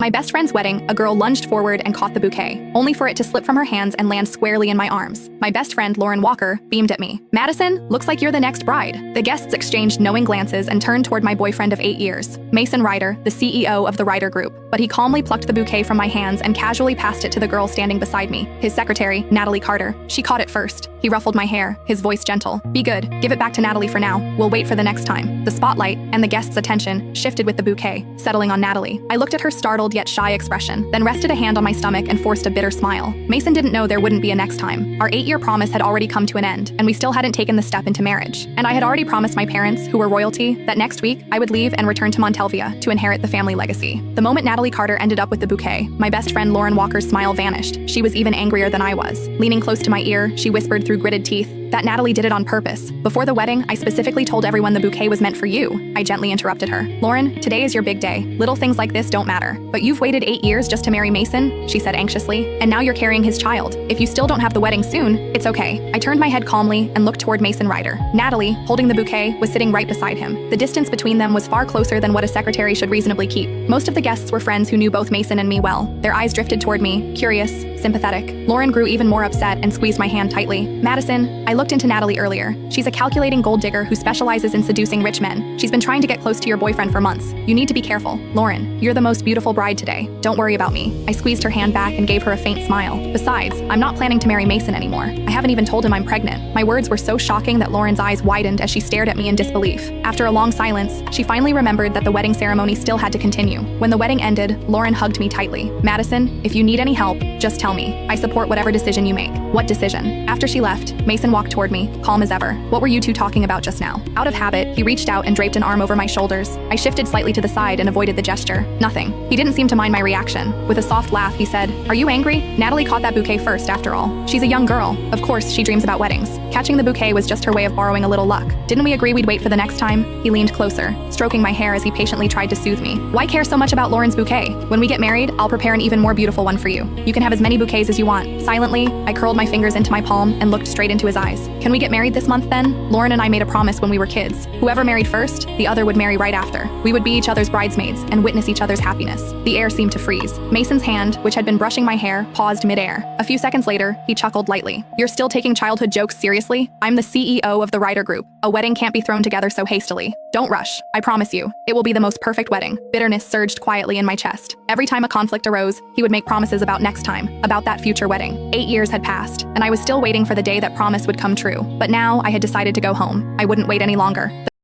My best friend's wedding, a girl lunged forward and caught the bouquet, only for it to slip from her hands and land squarely in my arms. My best friend, Lauren Walker, beamed at me. "Madison, looks like you're the next bride." The guests exchanged knowing glances and turned toward my boyfriend of 8 years, Mason Ryder, the CEO of the Ryder Group. But he calmly plucked the bouquet from my hands and casually passed it to the girl standing beside me, his secretary, Natalie Carter. She caught it first. He ruffled my hair, his voice gentle. "Be good. Give it back to Natalie for now. We'll wait for the next time." The spotlight and the guests' attention shifted with the bouquet, settling on Natalie. I looked at her startled yet shy expression, then rested a hand on my stomach and forced a bitter smile. Mason didn't know there wouldn't be a next time. Our 8-year promise had already come to an end, and we still hadn't taken the step into marriage. And I had already promised my parents, who were royalty, that next week I would leave and return to Montelvia to inherit the family legacy. The moment Natalie Carter ended up with the bouquet, my best friend Lauren Walker's smile vanished. She was even angrier than I was. Leaning close to my ear, she whispered through gritted teeth, "That Natalie did it on purpose. Before the wedding, I specifically told everyone the bouquet was meant for you." I gently interrupted her. "Lauren, today is your big day. Little things like this don't matter. But you've waited 8 years just to marry Mason," she said anxiously, "and now you're carrying his child. If you still don't have the wedding soon, it's okay." I turned my head calmly and looked toward Mason Ryder. Natalie, holding the bouquet, was sitting right beside him. The distance between them was far closer than what a secretary should reasonably keep. Most of the guests were friends who knew both Mason and me well. Their eyes drifted toward me, curious, sympathetic. Lauren grew even more upset and squeezed my hand tightly. "Madison, I looked into Natalie earlier. She's a calculating gold digger who specializes in seducing rich men. She's been trying to get close to your boyfriend for months. You need to be careful. Lauren, you're the most beautiful bride today. Don't worry about me." I squeezed her hand back and gave her a faint smile. "Besides, I'm not planning to marry Mason anymore. I haven't even told him I'm pregnant." My words were so shocking that Lauren's eyes widened as she stared at me in disbelief. After a long silence, she finally remembered that the wedding ceremony still had to continue. When the wedding ended, Lauren hugged me tightly. "Madison, if you need any help, just tell me. I support whatever decision you make." "What decision?" After she left, Mason walked toward me, calm as ever. "What were you two talking about just now?" Out of habit, he reached out and draped an arm over my shoulders. I shifted slightly to the side and avoided the gesture. "Nothing." He didn't seem to mind my reaction. With a soft laugh, he said, "Are you angry? Natalie caught that bouquet first, after all. She's a young girl. Of course, she dreams about weddings. Catching the bouquet was just her way of borrowing a little luck. Didn't we agree we'd wait for the next time?" He leaned closer, stroking my hair as he patiently tried to soothe me. "Why care so much about Lauren's bouquet? When we get married, I'll prepare an even more beautiful one for you. You can have as many bouquets as you want." Silently, I curled my fingers into my palm and looked straight into his eyes. "Can we get married this month then?" Lauren and I made a promise when we were kids. Whoever married first, the other would marry right after. We would be each other's bridesmaids and witness each other's happiness. The air seemed to freeze. Mason's hand, which had been brushing my hair, paused midair. A few seconds later, he chuckled lightly. "You're still taking childhood jokes seriously? I'm the CEO of the Ryder Group. A wedding can't be thrown together so hastily. Don't rush. I promise you, it will be the most perfect wedding." Bitterness surged quietly in my chest. Every time a conflict arose, he would make promises about next time, about that future wedding. 8 years had passed, and I was still waiting for the day that promise would come true. But now I had decided to go home. I wouldn't wait any longer.